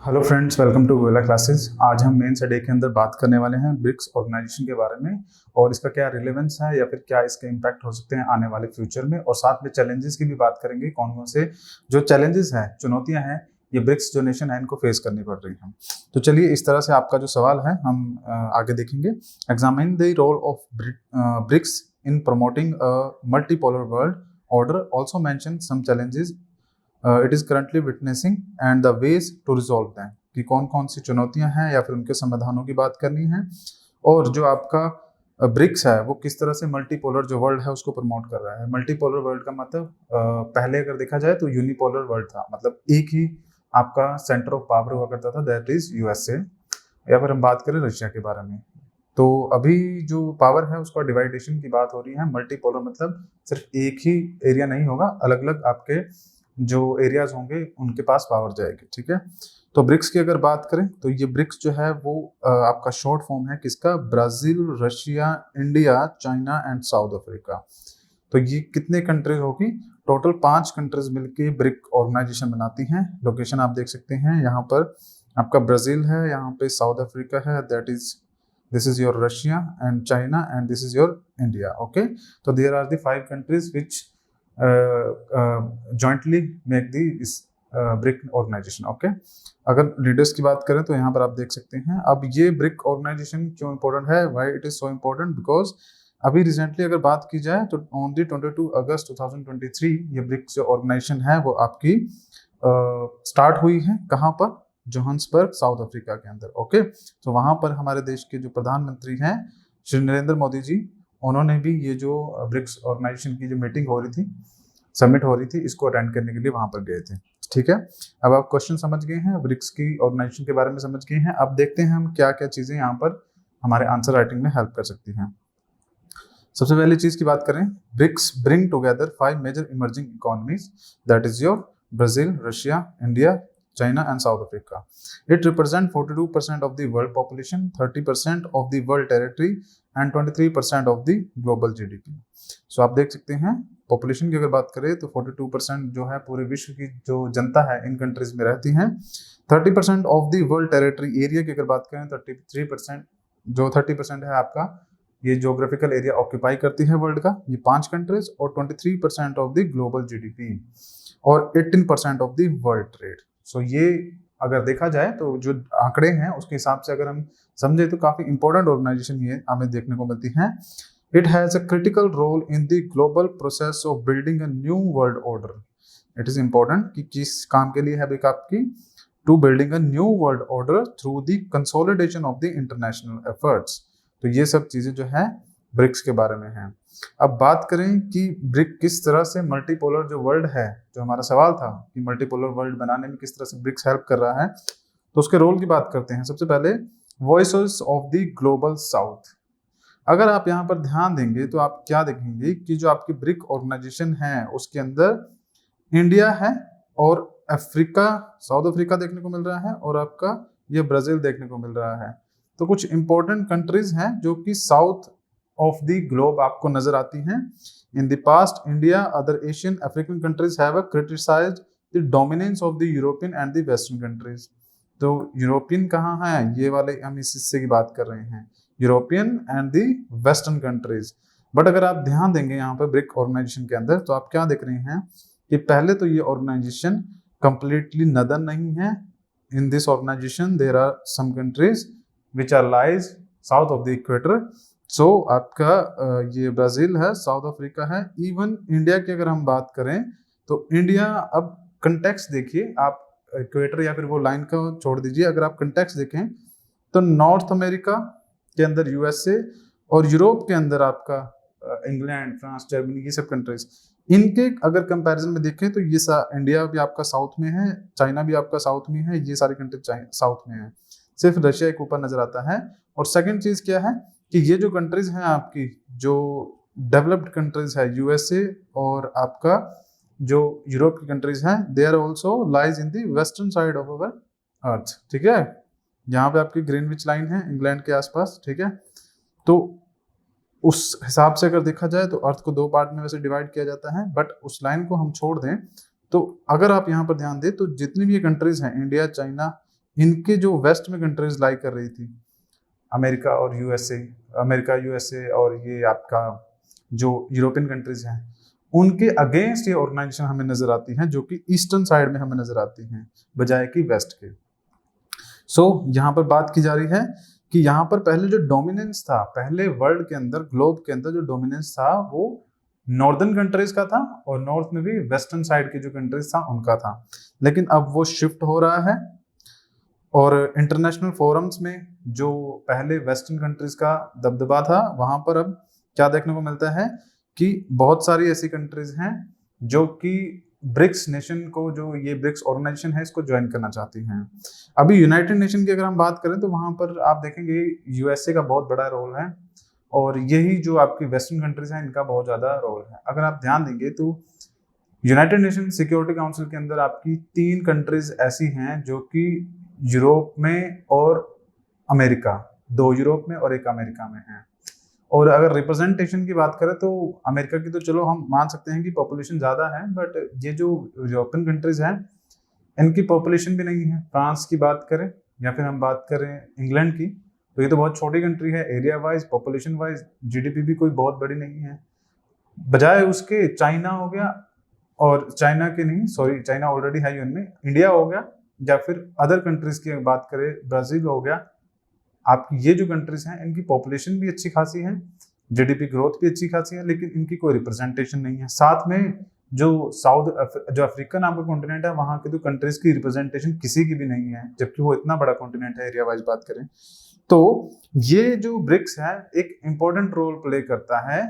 Hello friends, welcome to गोला classes. आज हम मेन डे के अंदर बात करने वाले हैं ब्रिक्स ऑर्गेनाइजेशन के बारे में और इसका क्या रिलेवेंस है या फिर क्या इसके इम्पैक्ट हो सकते हैं आने वाले फ्यूचर में, और साथ में चैलेंजेस की भी बात करेंगे। कौन कौन से जो चैलेंजेस हैं, चुनौतियां हैं, ये ब्रिक्स जो नेशन है इनको फेस करनी पड़ रही हैं। तो चलिए, इस तरह से आपका जो सवाल है हम आगे देखेंगे। Examine the role of BRICS in promoting multipolar world order, also mention some challenges it is currently witnessing and the ways to resolve them, कि कौन कौन सी चुनौतियां हैं या फिर उनके समाधानों की बात करनी है। और जो आपका ब्रिक्स है वो किस तरह से मल्टीपोलर जो वर्ल्ड है उसको प्रमोट कर रहा है। मल्टीपोलर वर्ल्ड का मतलब पहले अगर देखा जाए तो यूनिपोलर वर्ल्ड था, मतलब एक ही आपका सेंटर ऑफ पावर हुआ करता था, दैट इज यूएसए। या फिर हम बात करें रशिया के बारे में, तो अभी जो पावर है उसका डिवाइडेशन की बात हो रही है। मल्टीपोलर मतलब सिर्फ एक ही एरिया नहीं होगा, अलग अलग आपके जो एरियाज होंगे उनके पास पावर जाएगी। ठीक है, तो ब्रिक्स की अगर बात करें तो ये ब्रिक्स जो है वो आपका शॉर्ट फॉर्म है किसका? Brazil, Russia, India, China and south Africa. तो ये कितने कंट्रीज होगी? टोटल 5 कंट्रीज मिलके ब्रिक ऑर्गेनाइजेशन बनाती हैं। लोकेशन आप देख सकते हैं, यहाँ पर आपका ब्राजील है, यहाँ पे साउथ अफ्रीका है, that is this is your Russia and China and this is your India. Okay, तो there are the 5 countries which jointly make the इस ब्रिक ऑर्गेनाइजेशन। ओके, अगर लीडर्स की बात करें तो यहाँ पर आप देख सकते हैं। अब ये ब्रिक ऑर्गेनाइजेशन क्यों इंपॉर्टेंट है, why it is so important? Because अभी रिसेंटली अगर बात की जाए तो ऑन दी 22 अगस्त 2023 ये ब्रिक्स जो ऑर्गेनाइजेशन है वो आपकी स्टार्ट हुई है। कहाँ पर? जोहान्सबर्ग, साउथ अफ्रीका के अंदर। ओके, तो वहाँ पर हमारे देश के जो प्रधानमंत्री हैं श्री नरेंद्र मोदी जी, उन्होंने भी ये जो ब्रिक्स ऑर्गेनाइजेशन की जो मीटिंग हो रही थी, समिट हो रही थी, इसको अटेंड करने के लिए वहां पर गए थे। ठीक है, अब आप क्वेश्चन समझ गए हैं, ब्रिक्स की ऑर्गेनाइजेशन के बारे में समझ गए हैं। अब देखते हैं हम क्या क्या चीजें यहाँ पर हमारे आंसर राइटिंग में हेल्प कर सकती हैं। सबसे पहली चीज की बात करें, BRICS bring together 5 major emerging economies, that is your Brazil, Russia, India, China and South Africa. It represents 42% of the world population, 30% of the world territory and 23% of the global GDP. So आप देख सकते हैं, population की अगर बात करें तो 42% जो है पूरे विश्व की जो जनता है इन कंट्रीज में रहती हैं। 30% of the world territory area की अगर बात करें तो 33%, जो 30% है आपका ये जोग्राफिकल एरिया ऑक्यूपाई करती है वर्ल्ड का, ये 5 कंट्रीज, और 23% ऑफ द ग्लोबल जीडीपी और 18% ऑफ द वर्ल्ड ट्रेड। सो ये अगर देखा जाए तो जो आंकड़े हैं उसके हिसाब से अगर हम समझे तो काफी इंपॉर्टेंट ऑर्गेनाइजेशन ये हमें देखने को मिलती है। It has a critical role in the global process of building a new world order. It is important कि किस काम के लिए है भी आपकी? To building a new world order through the consolidation of the international efforts. तो ये सब चीजें जो है ब्रिक्स के बारे में है। अब बात करें कि ब्रिक किस तरह से मल्टीपोलर जो वर्ल्ड है, जो हमारा सवाल था कि मल्टीपोलर वर्ल्ड बनाने में किस तरह से ब्रिक्स हेल्प कर रहा है, तो उसके रोल की बात करते हैं। सबसे पहले voices of the global south. अगर आप यहाँ पर ध्यान देंगे तो आप क्या देखेंगे कि जो आपकी ब्रिक ऑर्गेनाइजेशन है उसके अंदर इंडिया है और अफ्रीका, साउथ अफ्रीका देखने को मिल रहा है, और आपका ये ब्राजील देखने को मिल रहा है। तो कुछ इंपॉर्टेंट कंट्रीज हैं जो कि साउथ ऑफ द ग्लोब आपको नजर आती हैं। In the past India, other Asian African countries have criticised the dominance of the European and the western countries. तो यूरोपियन कहाँ है? ये वाले हम इस हिस्से की बात कर रहे हैं, European and the western countries. But अगर आप ध्यान देंगे यहाँ पर ब्रिक ऑर्गेनाइजेशन के अंदर तो आप क्या देख रहे हैं कि पहले तो ये ऑर्गेनाइजेशन कंप्लीटली नदर नहीं है। In this organisation there are some countries which are lies south of the equator. So आपका ये ब्राजील है, साउथ अफ्रीका है, इवन इंडिया की अगर हम बात करें तो इंडिया, अब कंटेक्स्ट देखिए आप, इक्वेटर या फिर वो लाइन का छोड़ दीजिए, अगर आप कंटेक्स्ट देखें तो नॉर्थ अमेरिका के अंदर यूएसए और यूरोप के अंदर आपका इंग्लैंड, फ्रांस, जर्मनी, ये सब कंट्रीज, इनके अगर कंपैरिजन में देखें तो ये इंडिया भी आपका साउथ में है, चाइना भी आपका साउथ में है, ये सारी कंट्रीज साउथ में है, सिर्फ रशिया एक ऊपर नजर आता है। और सेकंड चीज क्या है कि ये जो कंट्रीज हैं आपकी, जो डेवलप्ड कंट्रीज है, यूएसए और आपका जो यूरोप की कंट्रीज हैं, they are also lies in the western side of our earth. ठीक है, यहाँ पे आपकी ग्रीनविच लाइन है इंग्लैंड के आसपास। ठीक है, तो उस हिसाब से अगर देखा जाए तो अर्थ को 2 पार्ट में वैसे डिवाइड किया जाता है, बट उस लाइन को हम छोड़ दें तो अगर आप यहाँ पर ध्यान दें तो जितनी भी कंट्रीज हैं, इंडिया, चाइना, इनके जो वेस्ट में कंट्रीज लाई कर रही थी, अमेरिका और यूएसए और ये आपका जो यूरोपियन कंट्रीज हैं, उनके अगेंस्ट ये ऑर्गेनाइजेशन हमें नजर आती हैं, जो कि ईस्टर्न साइड में हमें नजर आती हैं बजाय कि वेस्ट के। यहाँ पर बात की जा रही है कि यहाँ पर पहले जो डोमिनेंस था, पहले वर्ल्ड के अंदर, ग्लोब के अंदर जो डोमिनेंस था वो नॉर्दर्न कंट्रीज का था, और नॉर्थ में भी वेस्टर्न साइड के जो कंट्रीज था उनका था। लेकिन अब वो शिफ्ट हो रहा है, और इंटरनेशनल फोरम्स में जो पहले वेस्टर्न कंट्रीज का दबदबा था, वहां पर अब क्या देखने को मिलता है कि बहुत सारी ऐसी कंट्रीज हैं जो कि ब्रिक्स नेशन को, जो ये ब्रिक्स ऑर्गेनाइजेशन है, इसको ज्वाइन करना चाहती हैं। अभी यूनाइटेड नेशन की अगर हम बात करें तो वहां पर आप देखेंगे यूएसए का बहुत बड़ा रोल है, और यही जो आपकी वेस्टर्न कंट्रीज हैं इनका बहुत ज्यादा रोल है। अगर आप ध्यान देंगे तो यूनाइटेड नेशन सिक्योरिटी काउंसिल के अंदर आपकी 3 कंट्रीज ऐसी हैं जो कि यूरोप में और अमेरिका, 2 यूरोप में और 1 अमेरिका में है। और अगर रिप्रेजेंटेशन की बात करें तो अमेरिका की तो चलो हम मान सकते हैं कि पॉपुलेशन ज़्यादा है, बट ये जो यूरोपियन कंट्रीज हैं इनकी पॉपुलेशन भी नहीं है। फ्रांस की बात करें या फिर हम बात करें इंग्लैंड की, तो ये तो बहुत छोटी कंट्री है, area wise, population wise, GDP भी कोई बहुत बड़ी नहीं है। बजाय उसके चाइना हो गया, और चाइना के नहीं, सॉरी, चाइना ऑलरेडी है यूएन में, इंडिया हो गया, या फिर अदर कंट्रीज की बात करें, ब्राजील हो गया। आपकी ये जो कंट्रीज हैं इनकी पॉपुलेशन भी अच्छी खासी है, जीडीपी ग्रोथ भी अच्छी खासी है, लेकिन इनकी कोई रिप्रेजेंटेशन नहीं है। साथ में जो जो अफ्रीकन आपका कॉन्टिनेंट है, वहाँ के तो कंट्रीज की रिप्रेजेंटेशन किसी की भी नहीं है, जबकि वो इतना बड़ा कॉन्टिनेंट है एरिया वाइज बात करें तो। ये जो ब्रिक्स है एक इंपॉर्टेंट रोल प्ले करता है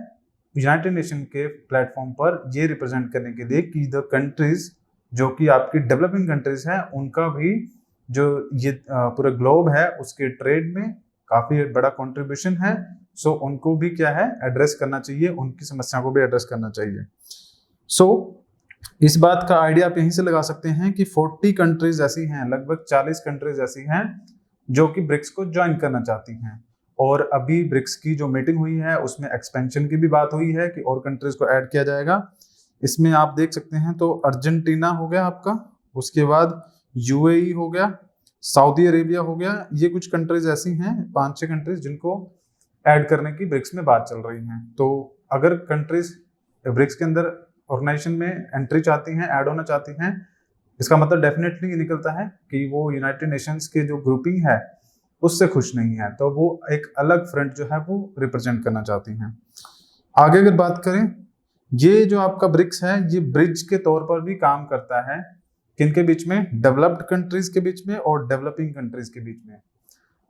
यूनाइटेड नेशन के प्लेटफॉर्म पर ये रिप्रेजेंट करने के लिए कि द कंट्रीज जो कि आपकी डेवलपिंग कंट्रीज हैं उनका भी जो ये पूरा ग्लोब है उसके ट्रेड में काफी बड़ा कंट्रीब्यूशन है। सो उनको भी क्या है एड्रेस करना चाहिए, उनकी समस्या को भी एड्रेस करना चाहिए। इस बात का आइडिया आप यहीं से लगा सकते हैं कि 40 कंट्रीज ऐसी हैं, लगभग 40 कंट्रीज ऐसी हैं जो कि ब्रिक्स को ज्वाइन करना चाहती हैं। और अभी ब्रिक्स की जो मीटिंग हुई है उसमें एक्सपेंशन की भी बात हुई है कि और कंट्रीज को ऐड किया जाएगा। इसमें आप देख सकते हैं तो अर्जेंटीना हो गया आपका, उसके बाद यूएई हो गया, सऊदी अरेबिया हो गया। ये कुछ कंट्रीज ऐसी हैं, 5-6 कंट्रीज जिनको ऐड करने की ब्रिक्स में बात चल रही है। तो अगर कंट्रीज ब्रिक्स के अंदर ऑर्गेनाइजेशन में एंट्री चाहती हैं, ऐड होना चाहती हैं, इसका मतलब डेफिनेटली ये निकलता है कि वो यूनाइटेड नेशंस के जो ग्रुपिंग है उससे खुश नहीं है, तो वो एक अलग फ्रंट जो है वो रिप्रेजेंट करना चाहती हैं। आगे अगर बात करें, ये जो आपका ब्रिक्स है ये ब्रिज के तौर पर भी काम करता है, किनके बीच में, डेवलप्ड कंट्रीज के बीच में और डेवलपिंग कंट्रीज के बीच में,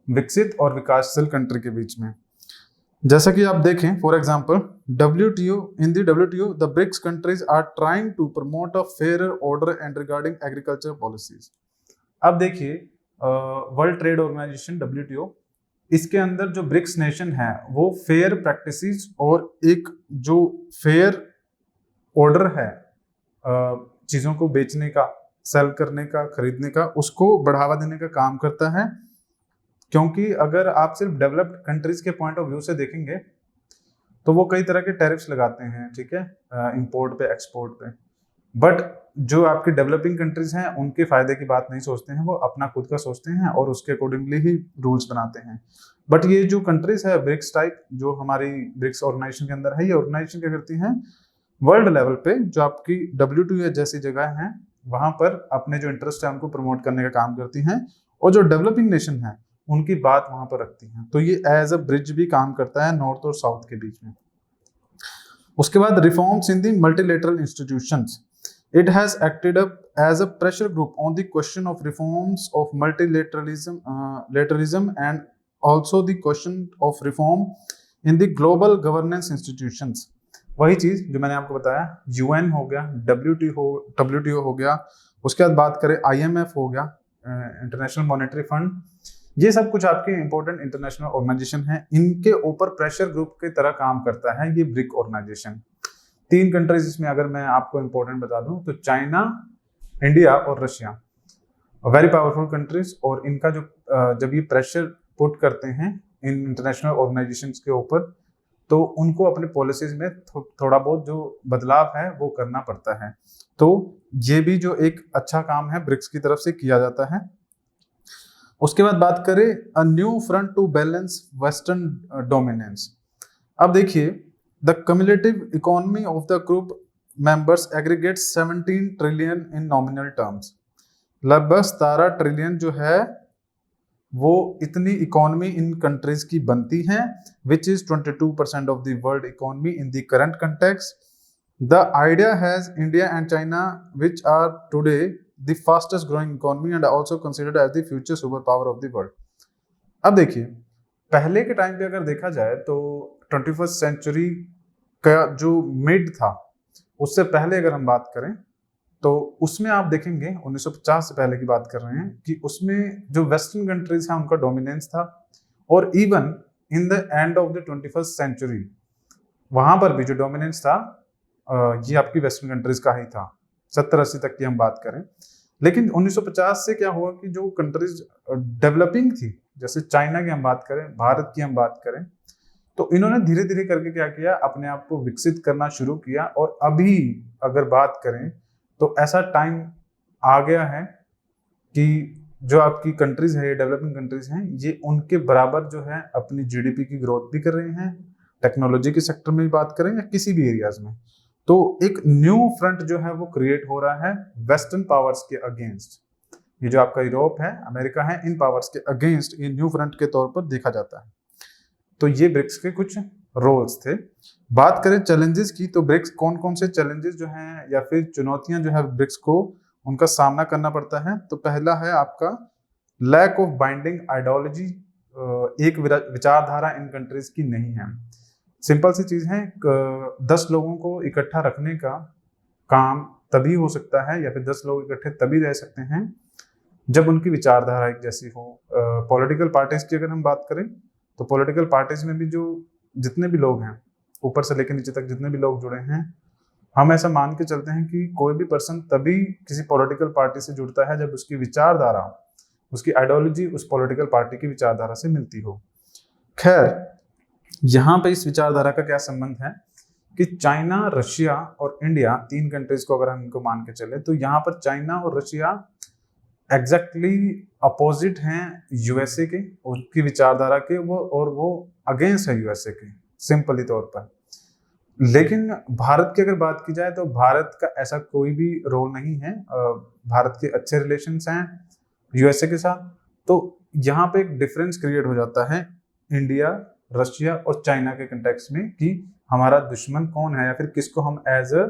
विकसित और विकासशील कंट्री के बीच में। जैसा कि आप देखें, for example WTO, in the WTO the BRICS countries are trying to promote a fair order and regarding agriculture policies. अब देखिए वर्ल्ड ट्रेड ऑर्गेनाइजेशन WTO, इसके अंदर जो ब्रिक्स नेशन है वो फेयर प्रैक्टिसेस और एक जो फेयर ऑर्डर है चीजों को बेचने का, सेल करने का, खरीदने का, उसको बढ़ावा देने का काम करता है। क्योंकि अगर आप सिर्फ डेवलप्ड कंट्रीज के पॉइंट ऑफ व्यू से देखेंगे तो वो कई तरह के टैरिफ्स लगाते हैं, ठीक है, इंपोर्ट पे, एक्सपोर्ट पे, बट जो आपकी डेवलपिंग कंट्रीज हैं उनके फायदे की बात नहीं सोचते हैं, वो अपना खुद का सोचते हैं और उसके अकॉर्डिंगली ही रूल्स बनाते हैं। बट ये जो कंट्रीज है ब्रिक्स टाइप, जो हमारी ब्रिक्स ऑर्गेनाइजेशन के अंदर है, ये ऑर्गेनाइजेशन क्या करती हैं, वर्ल्ड लेवल पे जो आपकी WTO जैसी जगह हैं वहां पर अपने जो इंटरेस्ट है उनको प्रमोट करने का काम करती हैं, और जो डेवलपिंग नेशन है उनकी बात वहां पर रखती हैं। तो ये एज अ ब्रिज भी काम करता है नॉर्थ और साउथ के बीच में। उसके बाद reforms in the multilateral institutions, it has acted up as a pressure group on the question of reforms of multilateralism and also the question of reform in the global governance institutions। वही चीज जो मैंने आपको बताया, UN हो गया, WTO हो गया, उसके बाद बात करें IMF हो गया, इंटरनेशनल मॉनेटरी फंड, ये सब कुछ आपके इंपॉर्टेंट इंटरनेशनल ऑर्गेनाइजेशन हैं, इनके ऊपर प्रेशर ग्रुप की तरह काम करता है ये ब्रिक ऑर्गेनाइजेशन। 3 कंट्रीज इसमें अगर मैं आपको इंपॉर्टेंट बता दूं तो चाइना, इंडिया और रशिया, वेरी पावरफुल कंट्रीज, और इनका जो जब ये प्रेशर पुट करते हैं इन इंटरनेशनल ऑर्गेनाइजेशंस के ऊपर तो उनको अपने पॉलिसीज में थोड़ा बहुत जो बदलाव है वो करना पड़ता है। तो ये भी जो एक अच्छा काम है ब्रिक्स की तरफ से किया जाता है। उसके बाद बात करें a new front to balance western dominance. अब देखिए the cumulative economy of the group members aggregate 17 trillion in nominal terms. लगभग 17 ट्रिलियन जो है वो इतनी इकोनॉमी इन कंट्रीज की बनती है, which is 22% of the world economy in the current context. The idea has India and China which are today the fastest growing economy and also considered as the future super power of the world. अब देखिए पहले के time पे अगर देखा जाए तो 21st century का जो मिड था उससे पहले अगर हम बात करें तो उसमें आप देखेंगे 1950 से पहले की बात कर रहे हैं कि उसमें जो वेस्टर्न कंट्रीज हैं उनका डोमिनेंस था, और even in the end of the 21st century वहां पर भी जो डोमिनेंस था ये आपकी वेस्टर्न कंट्रीज का ही था, 70-80 तक की हम बात करें। लेकिन 1950 से क्या हुआ कि जो कंट्रीज डेवलपिंग थी, जैसे चाइना की हम बात करें, भारत की हम बात करें, तो इन्होंने धीरे धीरे करके क्या किया, अपने आप को विकसित करना शुरू किया। और अभी अगर बात करें तो ऐसा टाइम आ गया है कि जो आपकी कंट्रीज है, डेवलपिंग कंट्रीज हैं, ये उनके बराबर जो है अपनी जीडीपी की ग्रोथ भी कर रहे हैं, टेक्नोलॉजी के सेक्टर में भी बात करें या किसी भी एरियाज में। तो एक न्यू फ्रंट जो है वो क्रिएट हो रहा है वेस्टर्न पावर्स के अगेंस्ट। ये जो आपका यूरोप है, अमेरिका है, इन पावर्स के अगेंस्ट ये न्यू फ्रंट के तौर पर देखा जाता है। तो ये ब्रिक्स के कुछ रोल्स थे। बात करें चैलेंजेस की, तो ब्रिक्स कौन कौन से चैलेंजेस जो हैं या फिर चुनौतियां जो है ब्रिक्स को उनका सामना करना पड़ता है। तो पहला है आपका लैक ऑफ बाइंडिंग आइडियोलॉजी। एक विचारधारा इन कंट्रीज की नहीं है। सिंपल सी चीज है, 10 लोगों को इकट्ठा रखने का काम तभी हो सकता है या फिर 10 लोग इकट्ठे तभी रह सकते हैं जब उनकी विचारधारा एक जैसी हो। पॉलिटिकल पार्टीज की अगर हम बात करें तो पॉलिटिकल पार्टीज में भी जो जितने भी लोग हैं, ऊपर से लेकर नीचे तक जितने भी लोग जुड़े हैं, हम ऐसा मान के चलते हैं कि कोई भी पर्सन तभी किसी पॉलिटिकल पार्टी से जुड़ता है जब उसकी विचारधारा, उसकी आइडियोलॉजी उस पॉलिटिकल पार्टी की विचारधारा से मिलती हो। खैर, यहाँ पे इस विचारधारा का क्या संबंध है कि चाइना, रशिया और इंडिया, 3 कंट्रीज को अगर हम इनको मान के चले तो यहाँ पर चाइना और रशिया एग्जैक्टली अपोजिट हैं यूएसए के, उनकी विचारधारा के, वो अगेंस्ट है यूएसए के सिंपली तौर पर। लेकिन भारत की अगर बात की जाए तो भारत का ऐसा कोई भी रोल नहीं है। भारत के अच्छे रिलेशंस हैं यूएसए के साथ। तो यहाँ पे एक डिफरेंस क्रिएट हो जाता है इंडिया, रशिया और चाइना के कंटेक्स्ट में कि हमारा दुश्मन कौन है या फिर किसको हम एज अ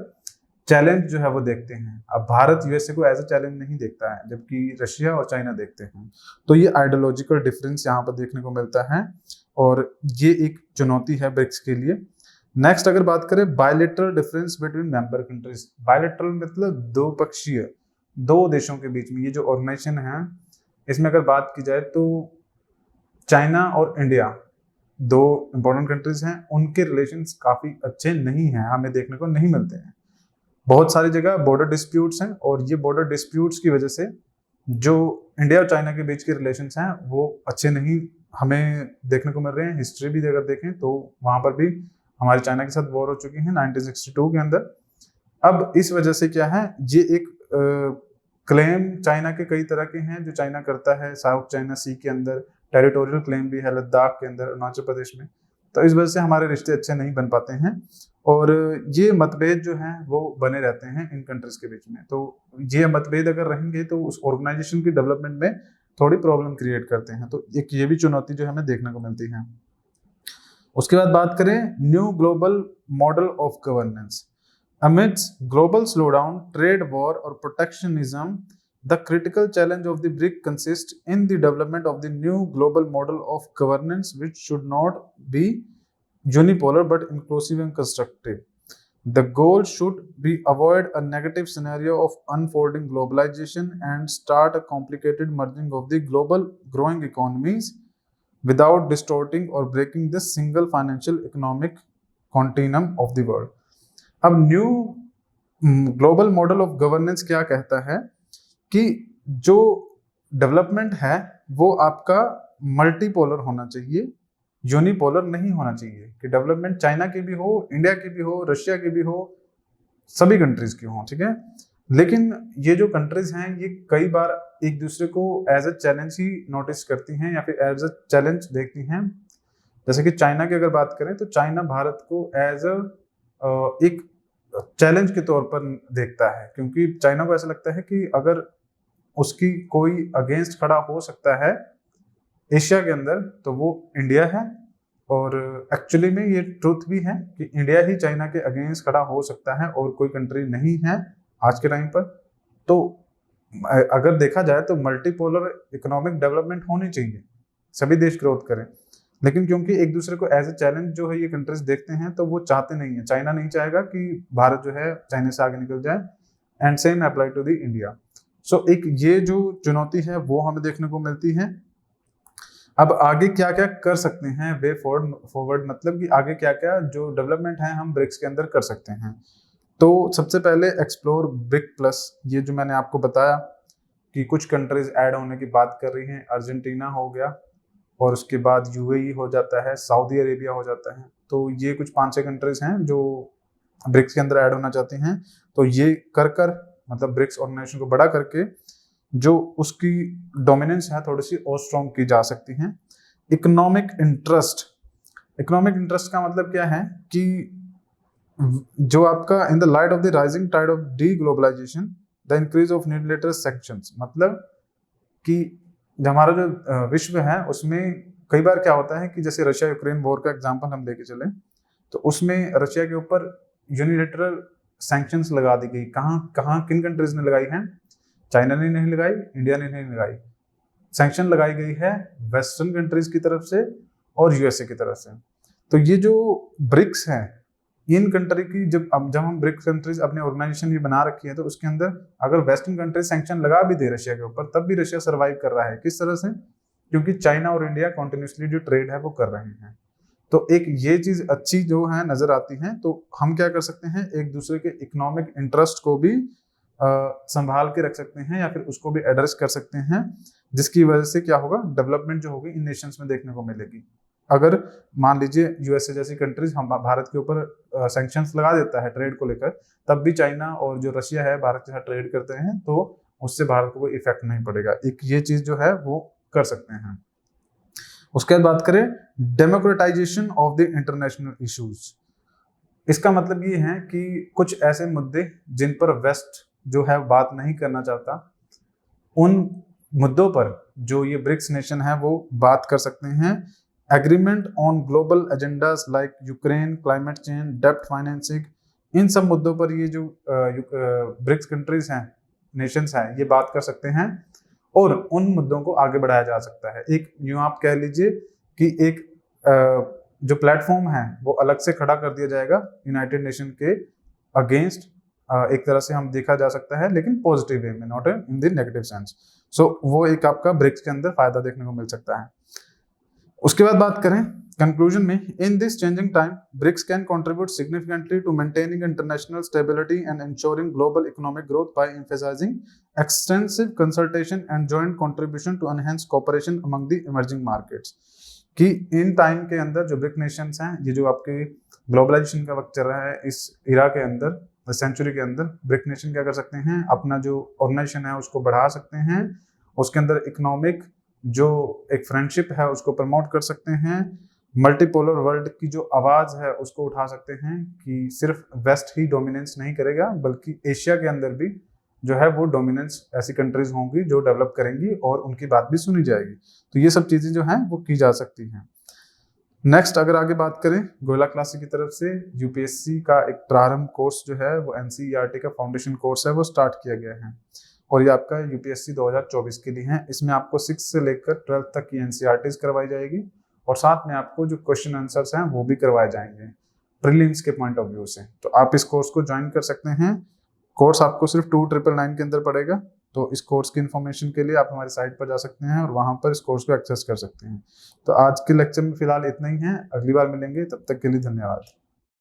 चैलेंज जो है वो देखते हैं। अब भारत यूएसए को एज अ चैलेंज नहीं देखता है, जबकि रशिया और चाइना देखते हैं। तो ये आइडियोलॉजिकल डिफरेंस यहाँ पर देखने को मिलता है और ये एक चुनौती है ब्रिक्स के लिए। नेक्स्ट अगर बात करें bilateral difference between member countries. Bilateral मतलब दो पक्षीय, दो देशों के बीच में ये जो ऑर्गेनाइजेशन है, इसमें अगर बात की जाए तो चाइना और इंडिया 2 इंपॉर्टेंट कंट्रीज हैं, उनके रिलेशंस काफी अच्छे नहीं हैं, हमें देखने को नहीं मिलते हैं। बहुत सारी जगह बॉर्डर डिस्प्यूट्स हैं और ये बॉर्डर डिस्प्यूट्स की वजह से जो इंडिया और चाइना के बीच के रिलेशंस हैं वो अच्छे नहीं हमें देखने को मिल रहे हैं। हिस्ट्री भी अगर देखें तो वहां पर भी हमारी चाइना के साथ वॉर हो चुकी है 1962 के अंदर। अब इस वजह से क्या है, ये एक क्लेम चाइना के कई तरह के हैं जो चाइना करता है साउथ चाइना सी के अंदर, टेरिटोरियल क्लेम भी है लद्दाख के अंदर, अरुणाचल प्रदेश में। तो इस वजह से हमारे रिश्ते अच्छे नहीं बन पाते हैं और ये मतभेद जो हैं वो बने रहते हैं इन कंट्रीज के बीच में। तो ये मतभेद अगर रहेंगे तो उस ऑर्गेनाइजेशन की डेवलपमेंट में थोड़ी प्रॉब्लम क्रिएट करते हैं। तो एक ये भी चुनौती जो हमें देखने को मिलती है। उसके बाद बात करें new global model of governance. Amidst global slowdown, trade war or protectionism, the critical challenge of the BRIC consists in the development of the new global model of governance which should not be unipolar but inclusive and constructive. The goal should be avoid a negative scenario of unfolding globalization and start a complicated merging of the global growing economies without distorting or breaking the single financial economic continuum of the world. अब new global model of governance क्या कहता है कि जो development है वो आपका multipolar होना चाहिए, यूनिपोलर नहीं होना चाहिए कि डेवलपमेंट चाइना की भी हो, इंडिया की भी हो, रशिया की भी हो, सभी कंट्रीज की हो, ठीक है। लेकिन ये जो कंट्रीज हैं ये कई बार एक दूसरे को एज अ चैलेंज ही नोटिस करती हैं या फिर एज अ चैलेंज देखती हैं। जैसे कि चाइना की अगर बात करें तो चाइना भारत को एज अ एक चैलेंज के तौर पर देखता है, क्योंकि चाइना को ऐसा लगता है कि अगर उसकी कोई अगेंस्ट खड़ा हो सकता है एशिया के अंदर तो वो इंडिया है। और एक्चुअली में ये ट्रुथ भी है कि इंडिया ही चाइना के अगेंस्ट खड़ा हो सकता है और कोई कंट्री नहीं है आज के टाइम पर। तो अगर देखा जाए तो मल्टीपोलर इकोनॉमिक डेवलपमेंट होनी चाहिए, सभी देश ग्रोथ करें, लेकिन क्योंकि एक दूसरे को एज ए चैलेंज जो है ये कंट्रीज देखते हैं तो वो चाहते नहीं है। चाइना नहीं चाहेगा कि भारत जो है चाइना से आगे निकल जाए, and same apply to the India. So एक ये जो चुनौती है वो हमें देखने को मिलती है। अब आगे क्या क्या कर सकते हैं वे फॉरवर्ड, मतलब कि आगे क्या क्या जो डेवलपमेंट है हम ब्रिक्स के अंदर कर सकते हैं। तो सबसे पहले एक्सप्लोर ब्रिक प्लस, ये जो मैंने आपको बताया कि कुछ कंट्रीज ऐड होने की बात कर रही हैं। अर्जेंटीना हो गया और उसके बाद यूएई हो जाता है, सऊदी अरेबिया हो जाता है। तो ये कुछ 5-6 कंट्रीज हैं जो ब्रिक्स के अंदर ऐड होना चाहती हैं। तो ये कर मतलब ब्रिक्स ऑर्गेनाइजेशन को बड़ा करके जो उसकी डोमिनेंस है थोड़ी सी और स्ट्रॉन्ग की जा सकती है। इकोनॉमिक इंटरेस्ट, इकोनॉमिक इंटरेस्ट का मतलब क्या है कि जो आपका in the light of the rising tide of deglobalisation the increase of unilateral sanctions, मतलब कि हमारा जो विश्व है उसमें कई बार क्या होता है कि जैसे रशिया यूक्रेन वॉर का एग्जांपल हम लेके चलें तो उसमें रशिया के ऊपर यूनिलेटरल सैंक्शंस लगा दी गई। कहाँ किन कंट्रीज ने लगाई हैं? चाइना ने नहीं लगाई, इंडिया ने नहीं लगाई। सैंक्शन लगाई गई है वेस्टर्न कंट्रीज की तरफ से और यूएसए की तरफ से। तो ये जो ब्रिक्स हैं इन कंट्री की जब हम ब्रिक्स कंट्रीज अपने ऑर्गेनाइजेशन भी बना रखी है तो उसके अंदर अगर वेस्टर्न कंट्रीज सैंक्शन लगा भी दे रशिया के ऊपर तब भी रशिया सर्वाइव कर रहा है। किस तरह से? क्योंकि चाइना और इंडिया कॉन्टिन्यूसली जो ट्रेड है वो कर रहे हैं। तो एक ये चीज अच्छी जो है नजर आती है। तो हम क्या कर सकते हैं, एक दूसरे के इकोनॉमिक इंटरेस्ट को भी संभाल के रख सकते हैं या फिर उसको भी एड्रेस कर सकते हैं, जिसकी वजह से क्या होगा, डेवलपमेंट जो होगी इन नेशंस में देखने को मिलेगी। अगर मान लीजिए यूएसए जैसी कंट्रीज हम भारत के ऊपर सैंक्शंस लगा देता है ट्रेड को लेकर, तब भी चाइना और जो रशिया है भारत के साथ ट्रेड करते हैं तो उससे भारत को कोई इफेक्ट नहीं पड़ेगा। एक ये चीज जो है वो कर सकते हैं। उसके बाद बात करें democratisation of the international issues. इसका मतलब ये है कि कुछ ऐसे मुद्दे जिन पर वेस्ट जो है बात नहीं करना चाहता, उन मुद्दों पर जो ये ब्रिक्स नेशन है वो बात कर सकते हैं। Agreement on global agendas like Ukraine, climate change, डेब्ट फाइनेंसिंग, इन सब मुद्दों पर ये जो ब्रिक्स कंट्रीज हैं, नेशंस हैं, ये बात कर सकते हैं और उन मुद्दों को आगे बढ़ाया जा सकता है। एक यूं आप कह लीजिए कि एक जो प्लेटफॉर्म है वो अलग से खड़ा कर दिया जाएगा यूनाइटेड नेशन के अगेंस्ट। एक तरह से हम देखा जा सकता है लेकिन पॉजिटिव वे में, not in the negative sense. So वो एक आपका ब्रिक्स के अंदर फायदा देखने को मिल सकता है। उसके बाद बात करें कंक्लूजन में, in this changing time BRICS can contribute significantly to maintaining international stability and ensuring global economic growth by emphasising extensive consultation and joint contribution to enhance cooperation among the emerging markets. कि in time के अंदर जो brick Nations हैं, ये जो आपके globalisation का वक्त चल रहा है इस इरा के अंदर, सेंचुरी के अंदर, ब्रिक नेशन क्या कर सकते हैं, अपना जो ऑर्गेनाइजेशन है उसको बढ़ा सकते हैं, उसके अंदर इकोनॉमिक जो एक फ्रेंडशिप है उसको प्रमोट कर सकते हैं, मल्टीपोलर वर्ल्ड की जो आवाज़ है उसको उठा सकते हैं कि सिर्फ वेस्ट ही डोमिनेंस नहीं करेगा बल्कि एशिया के अंदर भी जो है वो डोमिनेंस ऐसी कंट्रीज होंगी जो डेवलप करेंगी और उनकी बात भी सुनी जाएगी। तो ये सब चीज़ें जो हैं वो की जा सकती हैं। नेक्स्ट अगर आगे बात करें, गोयला क्लासिक की तरफ से यूपीएससी का एक प्रारंभ कोर्स जो है वो एनसीईआरटी का फाउंडेशन कोर्स है वो स्टार्ट किया गया है और ये आपका यूपीएससी 2024 के लिए है। इसमें आपको 6 से लेकर 12 तक की एनसीईआरटीज करवाई जाएगी और साथ में आपको जो क्वेश्चन आंसर्स हैं वो भी करवाए जाएंगे प्रीलिम्स के पॉइंट ऑफ व्यू से। तो आप इस कोर्स को ज्वाइन कर सकते हैं। कोर्स आपको सिर्फ 2999 के अंदर पड़ेगा। तो इस कोर्स की इन्फॉर्मेशन के लिए आप हमारी साइट पर जा सकते हैं और वहां पर इस कोर्स को एक्सेस कर सकते हैं। तो आज के लेक्चर में फिलहाल इतना ही है, अगली बार मिलेंगे, तब तक के लिए धन्यवाद।